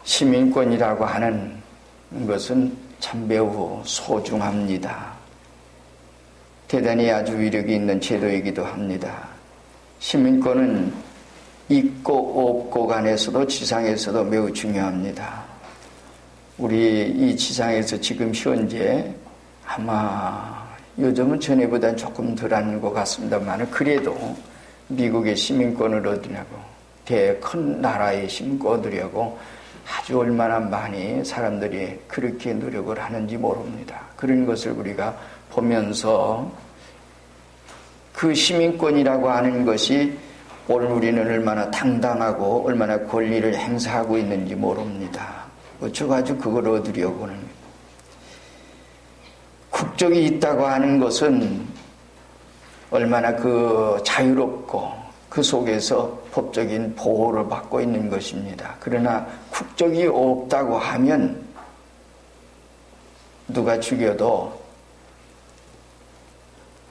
시민권이라고 하는 것은 참 매우 소중합니다. 대단히 아주 위력이 있는 제도이기도 합니다. 시민권은 있고 없고 간에서도 지상에서도 매우 중요합니다. 우리 이 지상에서 지금 현재 아마 요즘은 전에보다는 조금 덜한 것 같습니다만 그래도 미국의 시민권을 얻으려고 큰 나라의 시민권 얻으려고 아주 얼마나 많이 사람들이 그렇게 노력을 하는지 모릅니다. 그런 것을 우리가 보면서 그 시민권이라고 하는 것이 오늘 우리는 얼마나 당당하고 얼마나 권리를 행사하고 있는지 모릅니다. 어쩌가지고 그걸 얻으려고는. 국적이 있다고 하는 것은 얼마나 그 자유롭고 그 속에서 법적인 보호를 받고 있는 것입니다. 그러나 국적이 없다고 하면 누가 죽여도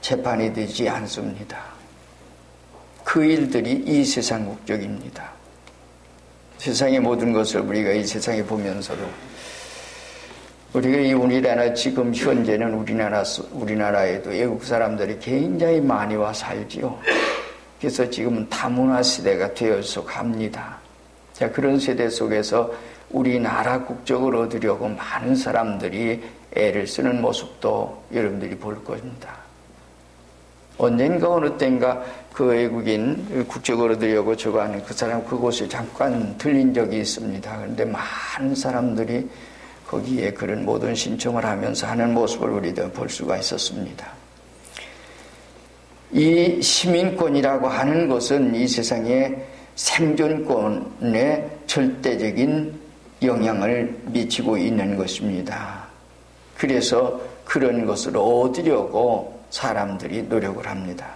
재판이 되지 않습니다. 그 일들이 이 세상 국적입니다. 세상의 모든 것을 우리가 이 세상에 보면서도 우리가 이 우리나라 지금 현재는 우리나라에도 외국 사람들이 굉장히 많이 와 살지요. 그래서 지금은 다문화 시대가 되어서 갑니다. 자, 그런 세대 속에서 우리나라 국적을 얻으려고 많은 사람들이 애를 쓰는 모습도 여러분들이 볼 겁니다. 언젠가 어느 때인가 그 외국인 국적을 얻으려고 저거 하는 그 사람 그곳을 잠깐 들린 적이 있습니다. 그런데 많은 사람들이 거기에 그런 모든 신청을 하면서 하는 모습을 우리도 볼 수가 있었습니다. 이 시민권이라고 하는 것은 이 세상의 생존권에 절대적인 영향을 미치고 있는 것입니다. 그래서 그런 것을 얻으려고 사람들이 노력을 합니다.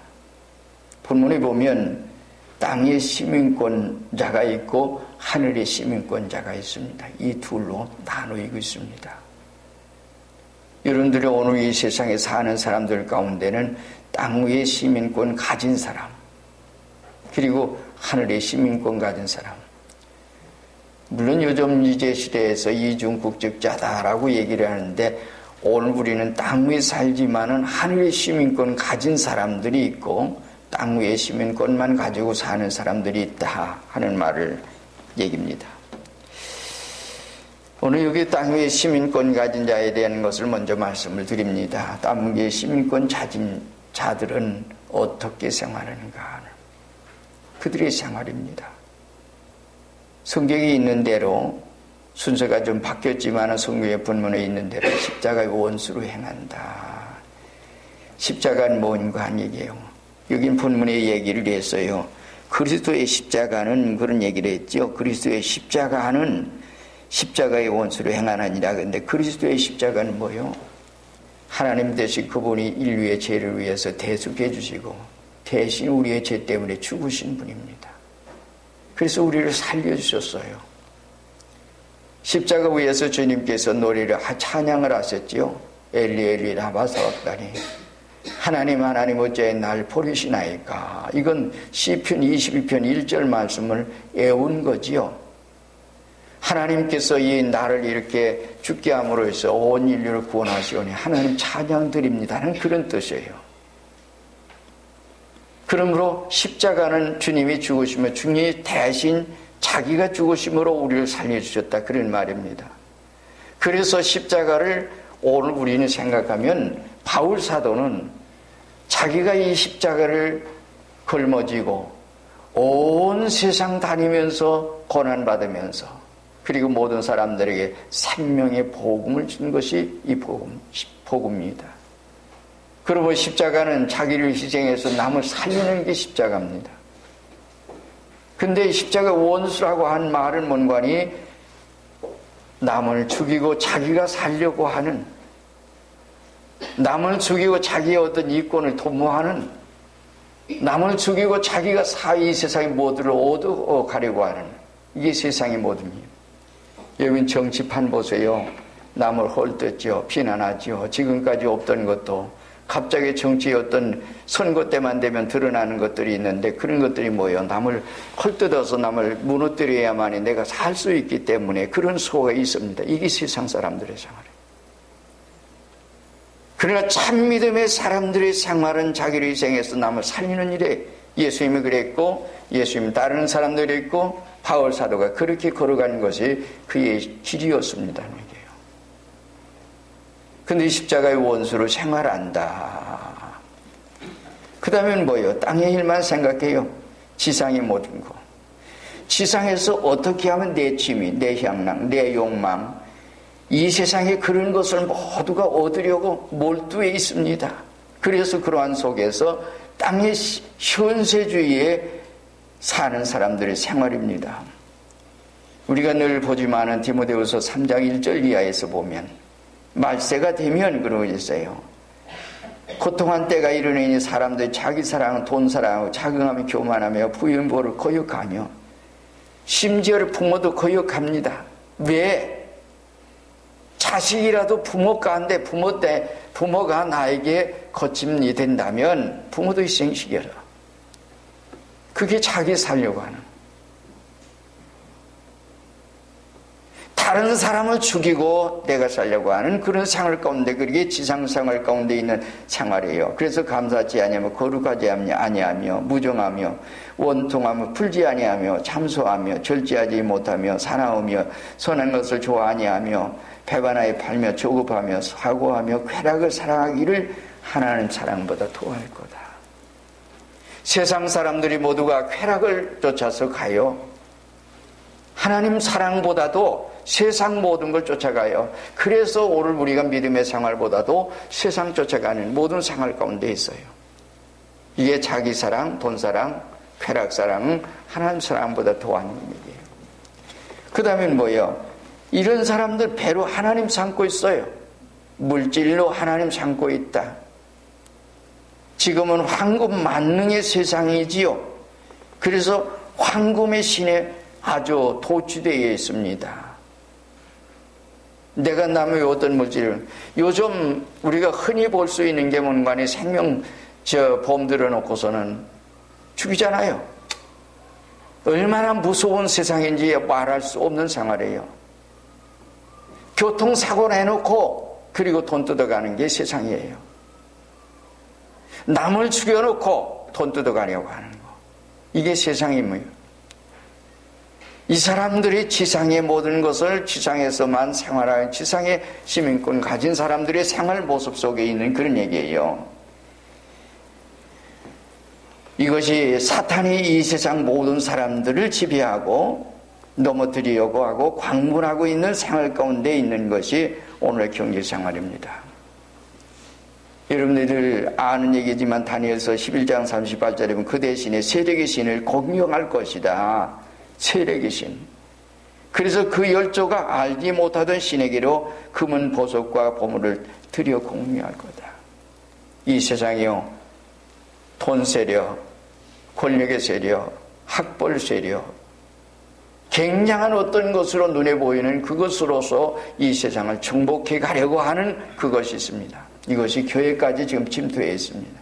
본문에 보면 땅의 시민권자가 있고 하늘의 시민권자가 있습니다. 이 둘로 나누고 있습니다. 여러분들이 오늘 이 세상에 사는 사람들 가운데는 땅 위의 시민권 가진 사람, 그리고 하늘의 시민권 가진 사람. 물론 요즘 이제 시대에서 이중국적자다라고 얘기를 하는데 오늘 우리는 땅 위에 살지만은 하늘의 시민권 가진 사람들이 있고 땅 위의 시민권만 가지고 사는 사람들이 있다 하는 말을 얘기입니다. 오늘 여기 땅 위의 시민권 가진 자에 대한 것을 먼저 말씀을 드립니다. 땅 위의 시민권 가진 자들은 어떻게 생활하는가 하는 그들의 생활입니다. 성경이 있는 대로 순서가 좀 바뀌었지만 성경의 본문에 있는 대로 십자가의 원수로 행한다. 십자가는 뭔가 한 얘기예요. 여긴 본문에 얘기를 했어요. 그리스도의 십자가는 그런 얘기를 했죠. 그리스도의 십자가는 십자가의 원수로 행하느니라. 그런데 그리스도의 십자가는 뭐요? 하나님 대신 그분이 인류의 죄를 위해서 대속해 주시고 대신 우리의 죄 때문에 죽으신 분입니다. 그래서 우리를 살려주셨어요. 십자가 위에서 주님께서 노래를 찬양을 하셨지요. 엘리 엘리 라마 사박다니 하나님 하나님 어째 날 버리시나이까. 이건 시편 22편 1절 말씀을 애운 거지요. 하나님께서 이 나를 이렇게 죽게 함으로 해서 온 인류를 구원하시오니 하나님 찬양 드립니다는 그런 뜻이에요. 그러므로 십자가는 주님이 죽으시며 주님이 대신 자기가 죽으심으로 우리를 살려주셨다 그런 말입니다. 그래서 십자가를 오늘 우리는 생각하면 바울 사도는 자기가 이 십자가를 걸머지고 온 세상 다니면서 고난받으면서 그리고 모든 사람들에게 생명의 복음을 준 것이 이 복음입니다. 그러므로 십자가는 자기를 희생해서 남을 살리는 게 십자가입니다. 근데 십자가 원수라고 한 말은 뭔가니 남을 죽이고 자기가 살려고 하는, 남을 죽이고 자기의 어떤 이권을 도모하는, 남을 죽이고 자기가 이 세상의 모두를 얻어가려고 하는, 이게 세상의 모든이에요. 여러분 정치판 보세요. 남을 헐뜯죠. 비난하죠. 지금까지 없던 것도 갑자기 정치의 어떤 선거 때만 되면 드러나는 것들이 있는데 그런 것들이 뭐예요? 남을 헐뜯어서 남을 무너뜨려야만이 내가 살 수 있기 때문에 그런 수호가 있습니다. 이게 세상 사람들의 생활이에요. 그러나 참 믿음의 사람들의 생활은 자기를 희생해서 남을 살리는 일에 예수님이 그랬고 예수님 따르는 사람들이 있고 바울 사도가 그렇게 걸어가는 것이 그의 길이었습니다. 근데 십자가의 원수로 생활한다. 그 다음엔 뭐예요? 땅의 일만 생각해요. 지상의 모든 거. 지상에서 어떻게 하면 내 취미, 내 향락, 내 욕망, 이 세상에 그런 것을 모두가 얻으려고 몰두해 있습니다. 그래서 그러한 속에서 땅의 현세주의에 사는 사람들의 생활입니다. 우리가 늘 보지만은 디모데후서 3장 1절 이하에서 보면 말세가 되면 그러고 있어요. 고통한 때가 이르느니 사람들이 자기 사랑, 돈 사랑하고 자긍하며 교만하며 부인보를 거역하며 심지어 부모도 거역합니다. 왜? 자식이라도 부모 가운데 부모가 나에게 거침이 된다면 부모도 희생시켜라. 그게 자기 살려고 하는. 다른 사람을 죽이고 내가 살려고 하는 그런 생활 가운데, 그게 지상생활 가운데 있는 생활이에요. 그래서 감사치 아니하며 거룩하지 아니하며 무정하며 원통하며 풀지 아니하며 참소하며 절제하지 못하며 사나우며 선한 것을 좋아 아니하며 배반하에 팔며 조급하며 사고하며 쾌락을 사랑하기를 하나님 사랑보다 더할 거다. 세상 사람들이 모두가 쾌락을 쫓아서 가요. 하나님 사랑보다도 세상 모든 걸 쫓아가요. 그래서 오늘 우리가 믿음의 생활보다도 세상 쫓아가는 모든 생활 가운데 있어요. 이게 자기 사랑, 돈 사랑, 쾌락 사랑은 하나님 사랑보다 더하는 얘기예요. 그 다음엔 뭐예요? 이런 사람들 배로 하나님 삼고 있어요. 물질로 하나님 삼고 있다. 지금은 황금 만능의 세상이지요. 그래서 황금의 신에 아주 도취되어 있습니다. 내가 남의 어떤 물질을, 요즘 우리가 흔히 볼 수 있는 게 뭔가니 보험 들어놓고서는 죽이잖아요. 얼마나 무서운 세상인지 말할 수 없는 생활이에요. 교통사고 내놓고 그리고 돈 뜯어가는 게 세상이에요. 남을 죽여놓고 돈 뜯어가려고 하는 거, 이게 세상이에요. 이 사람들이 지상의 모든 것을 지상에서만 생활하는 지상의 시민권 가진 사람들의 생활 모습 속에 있는 그런 얘기예요. 이것이 사탄이 이 세상 모든 사람들을 지배하고 넘어뜨리려고 하고 광분하고 있는 생활 가운데 있는 것이 오늘의 경제생활입니다. 여러분들 아는 얘기지만 다니엘서 11장 38절에 보면 그 대신에 세력의 신을 공경할 것이다. 세력의 신. 그래서 그 열조가 알지 못하던 신에게로 금은 보석과 보물을 들여 공유할 거다. 이 세상이요, 돈 세력, 권력의 세력, 학벌 세력, 굉장한 어떤 것으로 눈에 보이는 그것으로서 이 세상을 정복해 가려고 하는 그것이 있습니다. 이것이 교회까지 지금 침투해 있습니다.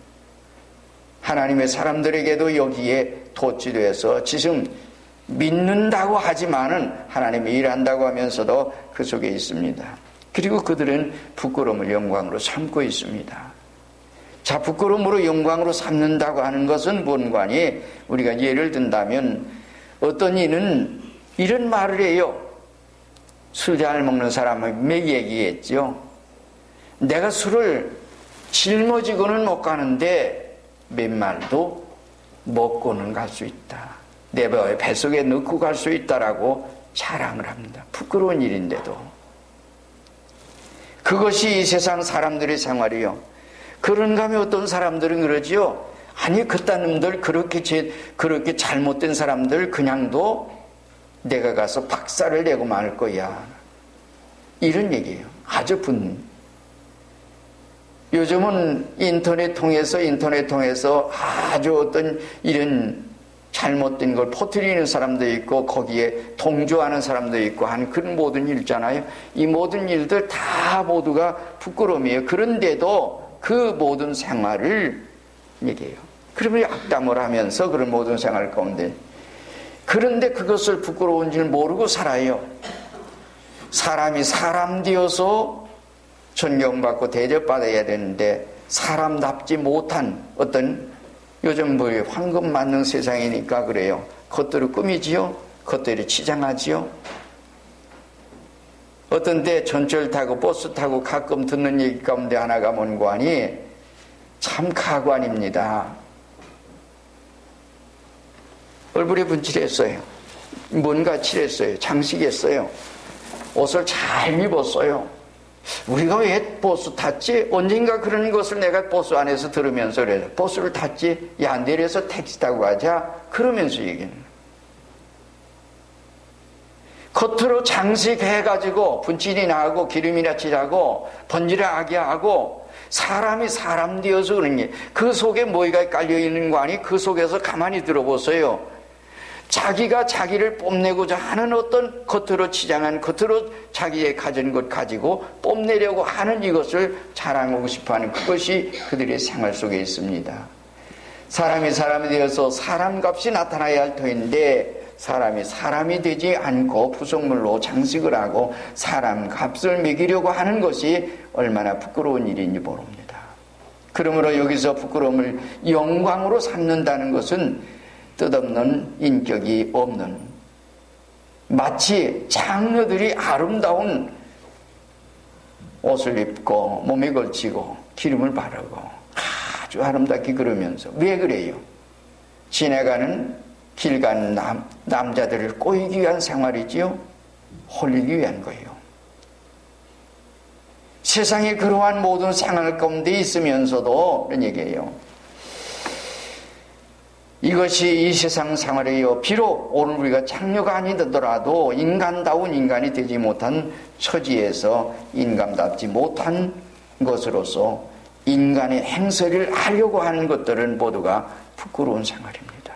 하나님의 사람들에게도 여기에 도취돼서 지금 믿는다고 하지만은 하나님이 일한다고 하면서도 그 속에 있습니다. 그리고 그들은 부끄러움을 영광으로 삼고 있습니다. 자, 부끄러움으로 영광으로 삼는다고 하는 것은 뭔가니, 우리가 예를 든다면 어떤 이는 이런 말을 해요. 술 잘 먹는 사람은 몇 얘기했죠. 내가 술을 짊어지고는 못 가는데 몇 말도 먹고는 갈 수 있다. 내 뱃속에 넣고 갈 수 있다라고 자랑을 합니다. 부끄러운 일인데도. 그것이 이 세상 사람들의 생활이요. 그런가 하면 어떤 사람들은 그러지요. 아니, 그딴 놈들, 그렇게 잘못된 사람들 그냥도 내가 가서 박살을 내고 말 거야. 이런 얘기예요. 아주 요즘은 인터넷 통해서 아주 어떤 이런 잘못된 걸 퍼뜨리는 사람도 있고 거기에 동조하는 사람도 있고 하는 그런 모든 일 있잖아요. 이 모든 일들 다 모두가 부끄러움이에요. 그런데도 그 모든 생활을 얘기해요. 그러면 악담을 하면서 그런 모든 생활 가운데, 그런데 그것을 부끄러운 줄 모르고 살아요. 사람이 사람 되어서 존경받고 대접받아야 되는데 사람답지 못한 어떤, 요즘 뭐 황금 맞는 세상이니까 그래요. 겉들을 꾸미지요, 겉들이 치장하지요. 어떤 때 전철 타고 버스 타고 가끔 듣는 얘기 가운데 하나가 뭔고 하니 참 가관입니다. 얼굴에 분칠했어요. 뭔가 칠했어요. 장식했어요. 옷을 잘 입었어요. 우리가 왜 버스 탔지? 언젠가 그런 것을 내가 버스 안에서 들으면서 그래요. 버스를 탔지? 야, 내려서 택시 타고 가자. 그러면서 얘기는. 겉으로 장식해가지고 분칠이 나고 기름이나 칠하고 번지르하게 하고 사람이 사람 되어서 그런 게, 그 속에 뭐가 깔려있는 거 아니? 그 속에서 가만히 들어보세요. 자기가 자기를 뽐내고자 하는 어떤 겉으로 치장한, 겉으로 자기의 가진 것 가지고 뽐내려고 하는 이것을 자랑하고 싶어하는 그것이 그들의 생활 속에 있습니다. 사람이 사람이 되어서 사람값이 나타나야 할 터인데 사람이 사람이 되지 않고 부속물로 장식을 하고 사람값을 매기려고 하는 것이 얼마나 부끄러운 일인지 모릅니다. 그러므로 여기서 부끄러움을 영광으로 삼는다는 것은 뜻없는 인격이 없는, 마치 장녀들이 아름다운 옷을 입고 몸에 걸치고 기름을 바르고 아주 아름답게 그러면서, 왜 그래요? 지나가는 길 가는 남자들을 꼬이기 위한 생활이지요? 홀리기 위한 거예요. 세상에 그러한 모든 생활 가운데 있으면서도 그런 얘기예요. 이것이 이 세상 생활이요, 비록 오늘 우리가 장녀가 아니더라도 인간다운 인간이 되지 못한 처지에서 인간답지 못한 것으로서 인간의 행세를 하려고 하는 것들은 모두가 부끄러운 생활입니다.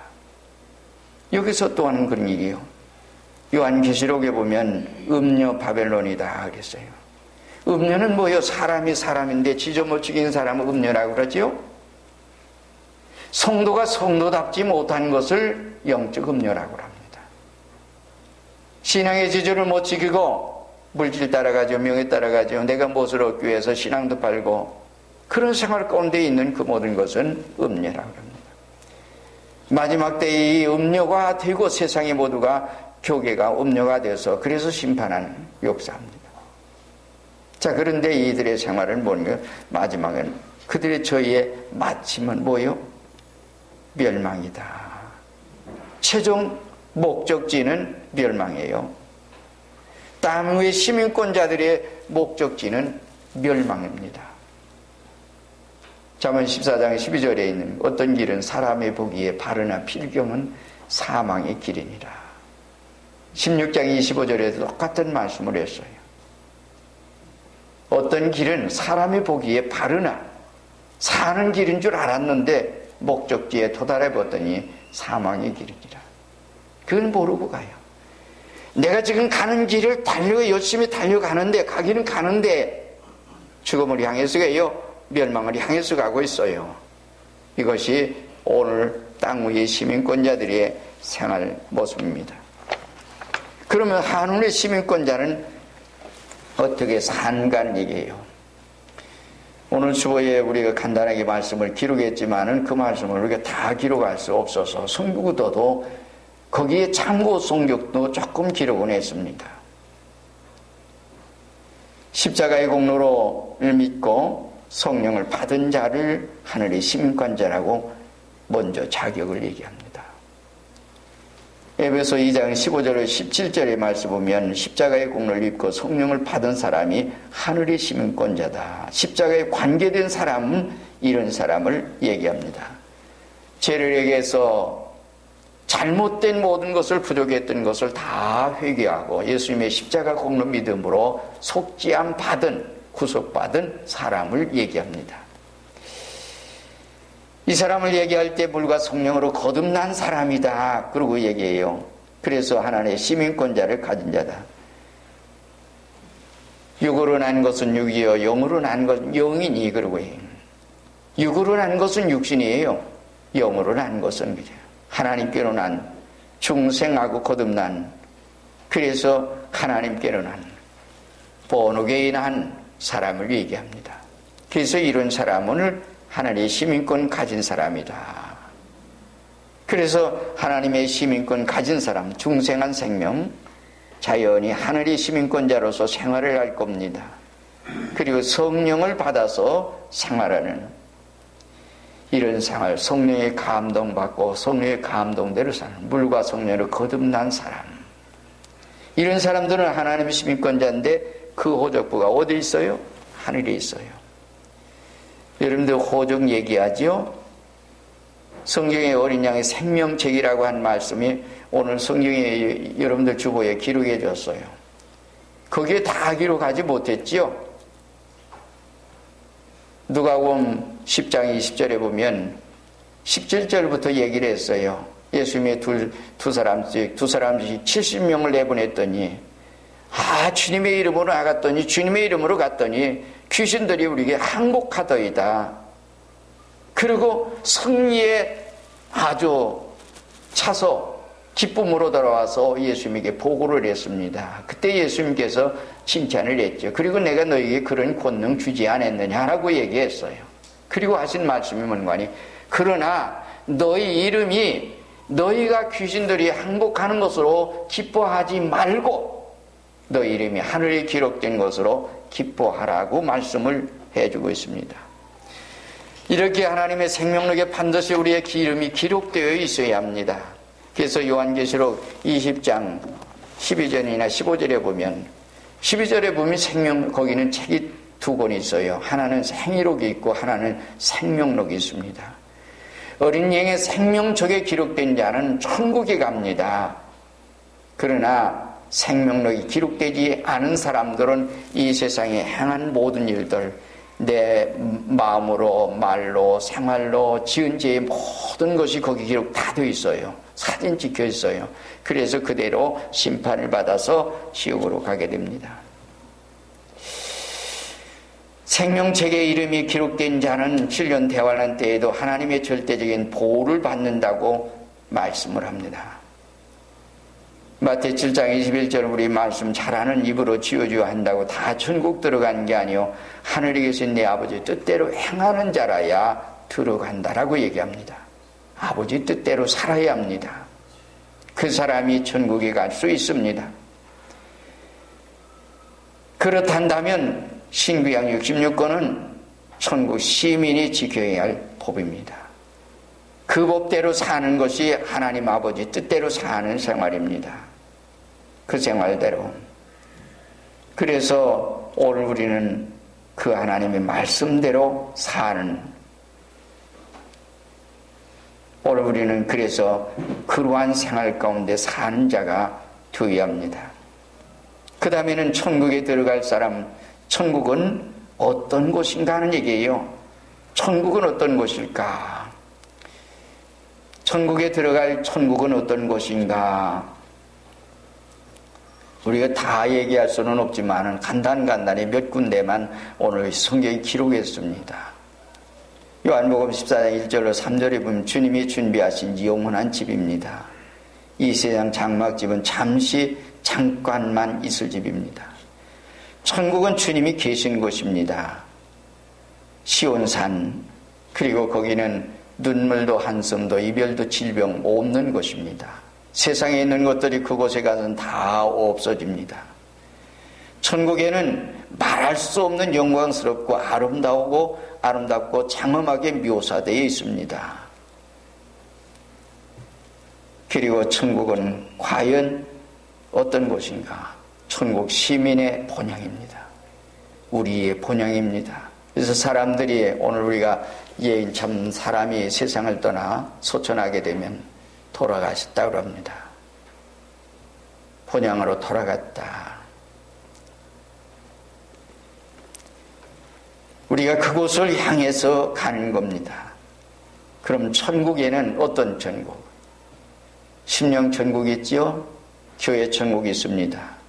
여기서 또 하는 그런 일이요, 요한계시록에 보면 음녀 바벨론이다 그랬어요. 음녀는 뭐예요? 사람이 사람인데 지저 못 죽인 사람은 음녀라고 그러죠. 성도가 성도답지 못한 것을 영적 음녀라고 합니다. 신앙의 지조를 못 지키고 물질 따라가죠, 명예 따라가죠, 내가 무엇을 얻기 위해서 신앙도 팔고 그런 생활 가운데 있는 그 모든 것은 음녀라고 합니다. 마지막 때에 이 음녀가 되고 세상의 모두가 교계가 음녀가 돼서 그래서 심판하는 역사입니다. 자, 그런데 이들의 생활은 뭔가 마지막엔 그들의 저희의 마침은 뭐예요? 멸망이다. 최종 목적지는 멸망이에요. 땅 위의 시민권자들의 목적지는 멸망입니다. 잠언 14장 12절에 있는 어떤 길은 사람의 보기에 바르나 필경은 사망의 길이니라. 16장 25절에도 똑같은 말씀을 했어요. 어떤 길은 사람의 보기에 바르나 사는 길인 줄 알았는데 목적지에 도달해 보더니 사망의 길이니라. 그건 모르고 가요. 내가 지금 가는 길을 열심히 달려가는데, 가기는 가는데 죽음을 향해서 가요, 멸망을 향해서 가고 있어요. 이것이 오늘 땅 위의 시민권자들의 생활 모습입니다. 그러면 한운의 시민권자는 어떻게 산가는 얘기예요. 오늘 수보에 우리가 간단하게 말씀을 기록했지만은 그 말씀을 우리가 다 기록할 수 없어서 성부구도도 거기에 참고 성격도 조금 기록은 했습니다. 십자가의 공로를 믿고 성령을 받은 자를 하늘의 시민권자라고 먼저 자격을 얘기합니다. 에베소 2장 15절에 17절의 말씀 보면 십자가의 공로를 입고 성령을 받은 사람이 하늘의 시민권자다. 십자가에 관계된 사람은 이런 사람을 얘기합니다. 죄를 얘기해서 잘못된 모든 것을, 부족했던 것을 다 회개하고 예수님의 십자가 공로 믿음으로 속죄함 받은, 구속받은 사람을 얘기합니다. 이 사람을 얘기할 때 물과 성령으로 거듭난 사람이다 그러고 얘기해요. 그래서 하나님의 시민권자를 가진 자다. 육으로 난 것은 육이요 영으로 난 것은 영이니 그러고 해요. 육으로 난 것은 육신이에요. 영으로 난 것은 하나님께로 난, 중생하고 거듭난, 그래서 하나님께로 난, 본어게인한 사람을 얘기합니다. 그래서 이런 사람은 하나님의 시민권 가진 사람이다. 그래서 하나님의 시민권 가진 사람, 중생한 생명, 자연히 하늘의 시민권자로서 생활을 할 겁니다. 그리고 성령을 받아서 생활하는 이런 생활, 성령의 감동받고 성령의 감동대로 사는, 물과 성령으로 거듭난 사람, 이런 사람들은 하나님의 시민권자인데 그 호적부가 어디 있어요? 하늘에 있어요. 여러분들 호적 얘기하죠? 성경의 어린 양의 생명책이라고 한 말씀이 오늘 성경에 여러분들 주보에 기록해 줬어요. 거기에 다 기록하지 못했지요. 누가복음 10장 20절에 보면 17절부터 얘기를 했어요. 예수님의 두 사람씩 70명을 내보냈더니 주님의 이름으로 나갔더니 주님의 이름으로 갔더니 귀신들이 우리에게 항복하더이다. 그리고 승리에 아주 차서 기쁨으로 돌아와서 예수님에게 보고를 했습니다. 그때 예수님께서 칭찬을 했죠. 그리고 내가 너에게 그런 권능 주지 않았느냐라고 얘기했어요. 그리고 하신 말씀이 뭔가니, 그러나 너희 이름이 너희가 귀신들이 항복하는 것으로 기뻐하지 말고 너희 이름이 하늘에 기록된 것으로 기뻐하라고 말씀을 해주고 있습니다. 이렇게 하나님의 생명력에 반드시 우리의 이름이 기록되어 있어야 합니다. 그래서 요한계시록 20장 12절이나 15절에 보면, 12절에 보면 거기는 책이 두 권이 있어요. 하나는 생의록이 있고 하나는 생명록이 있습니다. 어린 양의 생명책에 기록된 자는 천국에 갑니다. 그러나 생명록이 기록되지 않은 사람들은 이 세상에 행한 모든 일들, 내 마음으로, 말로, 생활로 지은 죄의 모든 것이 거기 기록 다 되어 있어요. 사진 찍혀 있어요. 그래서 그대로 심판을 받아서 지옥으로 가게 됩니다. 생명책에 이름이 기록된 자는 7년 대환란 때에도 하나님의 절대적인 보호를 받는다고 말씀을 합니다. 마태 7장 21절 우리 말씀 잘 아는 입으로 지어줘야 한다고 다 천국 들어간 게 아니요 하늘에 계신 내 아버지 뜻대로 행하는 자라야 들어간다라고 얘기합니다. 아버지 뜻대로 살아야 합니다. 그 사람이 천국에 갈 수 있습니다. 그렇단다면 신구약 66권은 천국 시민이 지켜야 할 법입니다. 그 법대로 사는 것이 하나님 아버지 뜻대로 사는 생활입니다. 그 생활대로. 그래서 오늘 우리는 그 하나님의 말씀대로 사는, 오늘 우리는 그래서 그러한 생활 가운데 사는 자가 되어야 합니다. 그 다음에는 천국에 들어갈 사람, 천국은 어떤 곳인가 하는 얘기예요. 천국은 어떤 곳일까? 천국에 들어갈 천국은 어떤 곳인가? 우리가 다 얘기할 수는 없지만 간단히 몇 군데만 오늘 성경에 기록했습니다. 요한복음 14장 1절로 3절에 보면 주님이 준비하신 영원한 집입니다. 이 세상 장막집은 잠깐만 있을 집입니다. 천국은 주님이 계신 곳입니다. 시온산, 그리고 거기는 눈물도 한숨도 이별도 질병 없는 곳입니다. 세상에 있는 것들이 그곳에 가서는 다 없어집니다. 천국에는 말할 수 없는 영광스럽고 아름답고 장엄하게 묘사되어 있습니다. 그리고 천국은 과연 어떤 곳인가? 천국 시민의 본향입니다. 우리의 본향입니다. 그래서 사람들이 오늘 우리가 참 사람이 세상을 떠나 소천하게 되면 돌아가셨다고 합니다. 본향으로 돌아갔다. 우리가 그곳을 향해서 가는 겁니다. 그럼 천국에는 어떤 천국? 심령 천국이 있지요? 교회 천국이 있습니다.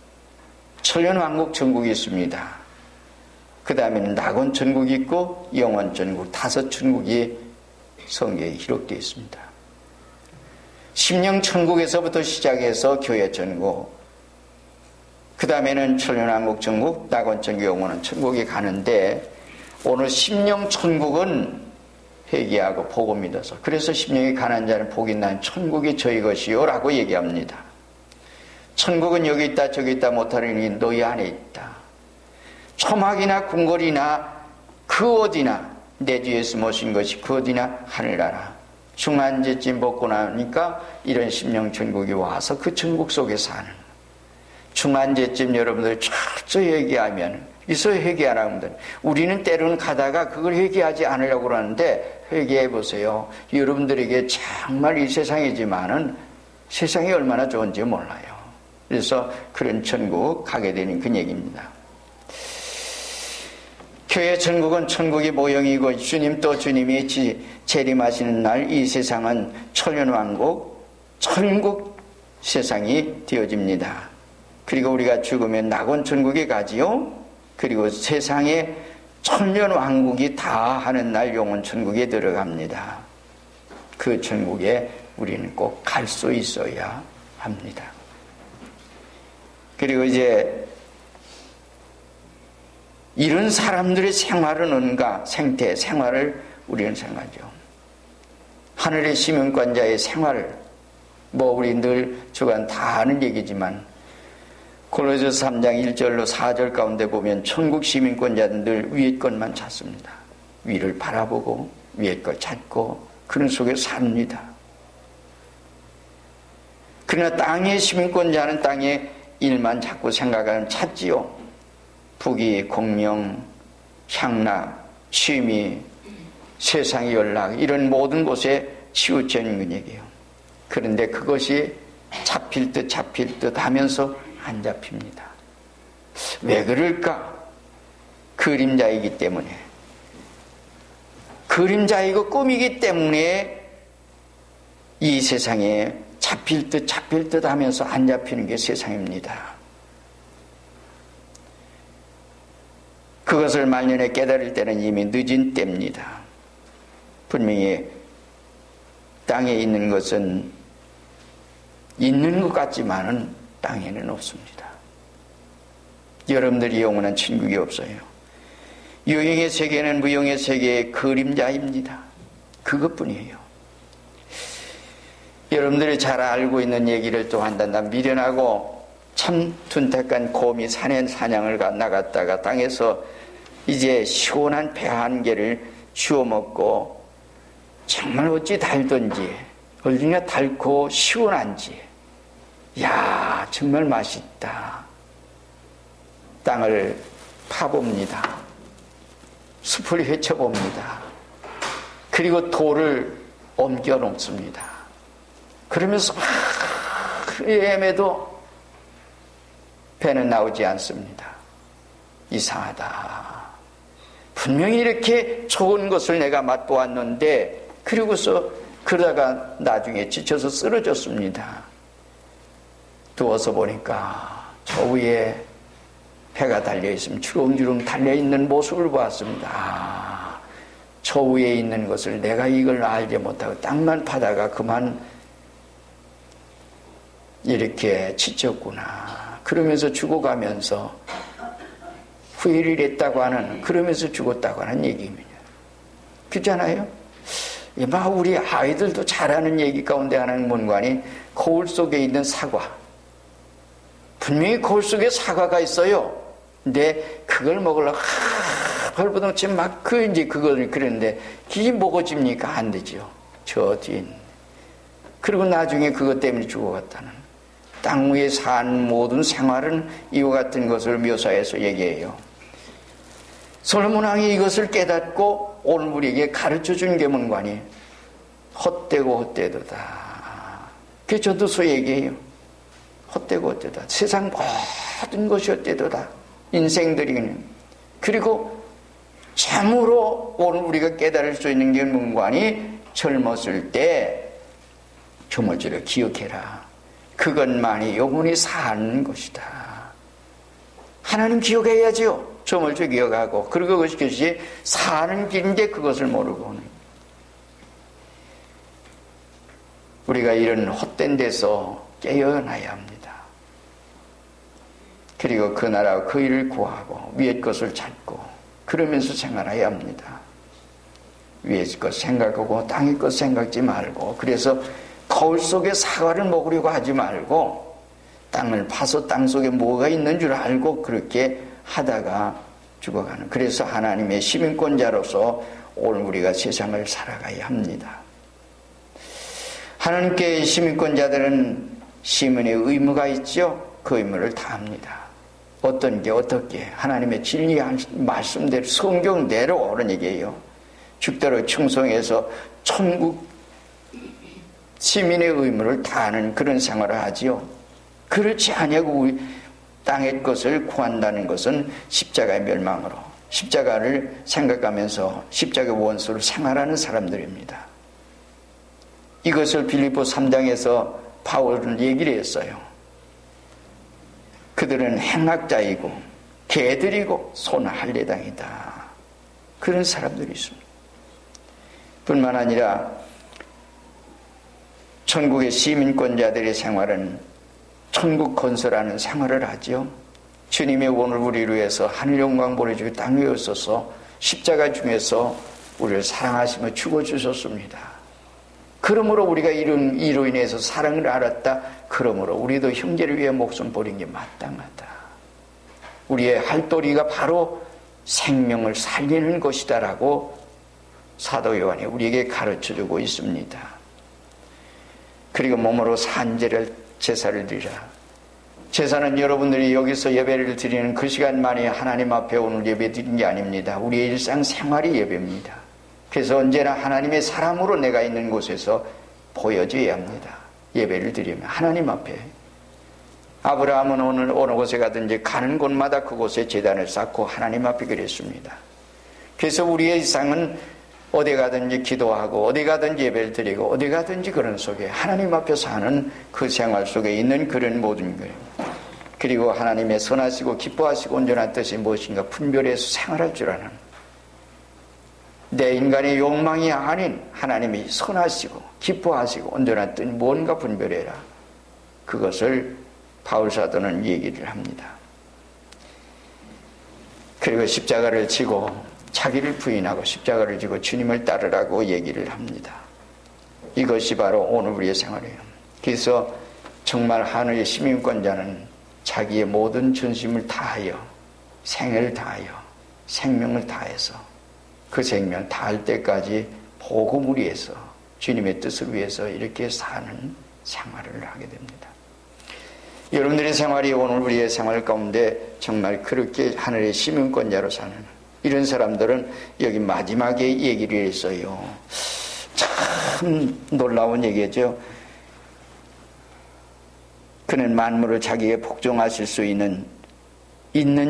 천년왕국 천국이 있습니다. 그 그 다음에는 낙원 천국이 있고 영원 천국, 5 천국이 성경에 기록되어 있습니다. 심령 천국에서부터 시작해서 교회 천국, 그 다음에는 천년왕국 천국, 낙원 천국, 영원 천국에 가는데, 오늘 심령 천국은 회개하고 복음 믿어서, 그래서 심령이 가난한 자는 복이 나는 천국이 저희 것이요 라고 얘기합니다. 천국은 여기 있다 저기 있다 못하리니 너희 안에 있다. 초막이나 궁궐이나 그 어디나 내 뒤에서 모신 것이 그 어디나 하늘나라. 중한제쯤 먹고 나니까 이런 심령 천국이 와서 그 천국 속에 사는, 중한제쯤 여러분들 철저히 회개하면, 있어야 회개하라 하면, 우리는 때로는 가다가 그걸 회개하지 않으려고 그러는데, 회개해 보세요. 여러분들에게 정말 이 세상이지만은 세상이 얼마나 좋은지 몰라요. 그래서 그런 천국 가게 되는 그 얘기입니다. 교회 천국은 천국의 모형이고, 주님 또 주님이 재림하시는 날 이 세상은 천년왕국, 천국 세상이 되어집니다. 그리고 우리가 죽으면 낙원 천국에 가지요. 그리고 세상에 천년왕국이 다 하는 날 영원 천국에 들어갑니다. 그 천국에 우리는 꼭 갈 수 있어야 합니다. 그리고 이제 이런 사람들의 생활은 뭔가, 생태, 생활을 우리는 생각하죠. 하늘의 시민권자의 생활을, 우리 늘 주간 다 아는 얘기지만, 골로새서 3장 1절로 4절 가운데 보면 천국 시민권자는 늘 위의 것만 찾습니다. 위를 바라보고 위의 것 찾고 그런 속에 삽니다. 그러나 땅의 시민권자는 땅의 일만 자꾸 생각하면 찾지요. 부귀, 공명, 향락, 취미, 세상의 연락, 이런 모든 곳에 치우쳐있는 얘기예요. 그런데 그것이 잡힐 듯 하면서 안 잡힙니다. 왜 그럴까? 그림자이기 때문에, 그림자이고 꿈이기 때문에 이 세상에 잡힐 듯 하면서 안 잡히는 게 세상입니다. 그것을 말년에 깨달을 때는 이미 늦은 때입니다. 분명히 땅에 있는 것은 있는 것 같지만은 땅에는 없습니다. 여러분들이 영원한 천국이 없어요. 유형의 세계는 무형의 세계의 그림자입니다. 그것뿐이에요. 여러분들이 잘 알고 있는 얘기를 또 한단다. 미련하고 참 둔탁한 곰이 산에 사냥을 나갔다가 땅에서 이제 시원한 배 한 개를 주워 먹고, 정말 어찌 달던지, 얼마나 달고 시원한지, 야, 정말 맛있다. 땅을 파봅니다. 숲을 헤쳐봅니다. 그리고 돌을 옮겨 놓습니다. 그러면서 헤매도 배는 나오지 않습니다. 이상하다. 분명히 이렇게 좋은 것을 내가 맛보았는데, 그리고서 그러다가 나중에 지쳐서 쓰러졌습니다. 누워서 보니까 저 위에 배가 달려있으면 주렁주렁 달려있는 모습을 보았습니다. 저 위에 있는 것을 내가 이걸 알지 못하고 땅만 파다가 그만 이렇게 지쳤구나. 그러면서 죽어가면서 후회를 했다고 하는, 그러면서 죽었다고 하는 얘기입니다. 그렇잖아요? 우리 아이들도 잘하는 얘기 가운데 하나는 문관이 거울 속에 있는 사과. 분명히 거울 속에 사과가 있어요. 근데 그걸 먹으려고 벌부동치 막 이제 그걸 그랬는데 그게 먹어집니까? 안 되죠. 저 뒤에. 그리고 나중에 그것 때문에 죽어갔다는. 땅 위에 산 모든 생활은 이와 같은 것을 묘사해서 얘기해요. 솔로몬 왕이 이것을 깨닫고 오늘 우리에게 가르쳐 준 게 문관이 헛되고 헛되도다. 그게 전도서 얘기해요. 헛되고 헛되다. 세상 모든 것이 헛되도다. 인생들이. 그리고 참으로 오늘 우리가 깨달을 수 있는 게 문관이 젊었을 때 주머지를 기억해라. 그것만이 영원히 사는 것이다. 하나님 기억해야지요. 점을 죽여가고, 그리고 그것이 사는 길인데 그것을 모르고 오는. 우리가 이런 헛된 데서 깨어나야 합니다. 그리고 그 나라와 그 일을 구하고 위의 것을 찾고 그러면서 생활해야 합니다. 위의 것 생각하고 땅의 것 생각지 말고, 그래서 거울 속에 사과를 먹으려고 하지 말고 땅을 파서 땅 속에 뭐가 있는 줄 알고 그렇게 하다가 죽어가는, 그래서 하나님의 시민권자로서 오늘 우리가 세상을 살아가야 합니다. 하나님께 시민권자들은 시민의 의무가 있죠. 그 의무를 다합니다. 어떤 게 어떻게 하나님의 진리 말씀대로 성경대로 그런 얘기예요. 죽도록 충성해서 천국 시민의 의무를 다하는 그런 생활을 하지요. 그렇지 아니하고 우리 땅의 것을 구한다는 것은 십자가의 멸망으로, 십자가를 생각하면서 십자가 원수로 생활하는 사람들입니다. 이것을 빌립보 3장에서 바울은 얘기를 했어요. 그들은 행악자이고 개들이고 손할례당이다. 그런 사람들이 있습니다. 뿐만 아니라 천국의 시민권자들의 생활은 천국 건설하는 생활을 하죠. 주님의 오늘 우리를 위해서 하늘 영광 보내주고 땅 위에 있어서 십자가 중에서 우리를 사랑하시며 죽어주셨습니다. 그러므로 우리가 이로 인해서 사랑을 알았다. 그러므로 우리도 형제를 위해 목숨 버린 게 마땅하다. 우리의 할도리가 바로 생명을 살리는 것이다라고 사도 요한이 우리에게 가르쳐주고 있습니다. 그리고 몸으로 산제를 제사를 드리라. 제사는 여러분들이 여기서 예배를 드리는 그 시간만이 하나님 앞에 오늘 예배 드리는 게 아닙니다. 우리의 일상생활이 예배입니다. 그래서 언제나 하나님의 사람으로 내가 있는 곳에서 보여줘야 합니다. 예배를 드리면 하나님 앞에. 아브라함은 어느 곳에 가든지 가는 곳마다 그곳에 제단을 쌓고 하나님 앞에 그랬습니다. 그래서 우리의 일상은 어디 가든지 기도하고 어디 가든지 예배를 드리고 어디 가든지 그런 속에 하나님 앞에 사는 그 생활 속에 있는 그런 모든 것, 그리고 하나님의 선하시고 기뻐하시고 온전한 뜻이 무엇인가 분별해서 생활할 줄 아는, 내 인간의 욕망이 아닌 하나님이 선하시고 기뻐하시고 온전한 뜻이 뭔가 분별해라. 그것을 바울사도는 얘기를 합니다. 그리고 십자가를 지고 자기를 부인하고 십자가를 지고 주님을 따르라고 얘기를 합니다. 이것이 바로 오늘 우리의 생활이에요. 그래서 정말 하늘의 시민권자는 자기의 모든 전심을 다하여, 생을 다하여, 생명을 다해서 그 생명 다할 때까지 복음을 위해서, 주님의 뜻을 위해서 이렇게 사는 생활을 하게 됩니다. 여러분들의 생활이 오늘 우리의 생활 가운데 정말 그렇게 하늘의 시민권자로 사는 이런 사람들은 여기 마지막에 얘기를 했어요. 참 놀라운 얘기죠. 그는 만물을 자기에게 복종하실 수 있는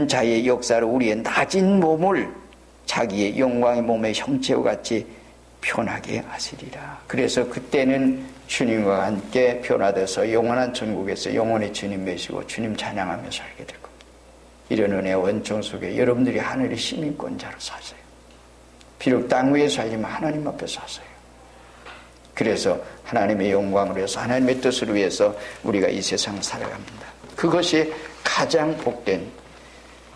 자의 역사로 우리의 낮은 몸을 자기의 영광의 몸의 형체와 같이 변하게 하시리라. 그래서 그때는 주님과 함께 변화돼서 영원한 천국에서 영원히 주님 모시고 주님 찬양하며 살게 될 겁니다. 이런 은혜와 원총 속에 여러분들이 하늘의 시민권자로 사세요. 비록 땅 위에 살지만 하나님 앞에 사세요. 그래서 하나님의 영광을 위해서, 하나님의 뜻을 위해서 우리가 이 세상을 살아갑니다. 그것이 가장 복된,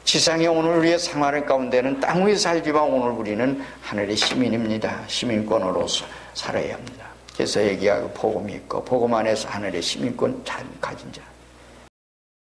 지상의 오늘 우리의 생활 가운데는 땅 위에 살지만 오늘 우리는 하늘의 시민입니다. 시민권으로서 살아야 합니다. 그래서 얘기하고 복음이 있고 복음 안에서 하늘의 시민권 가진 자,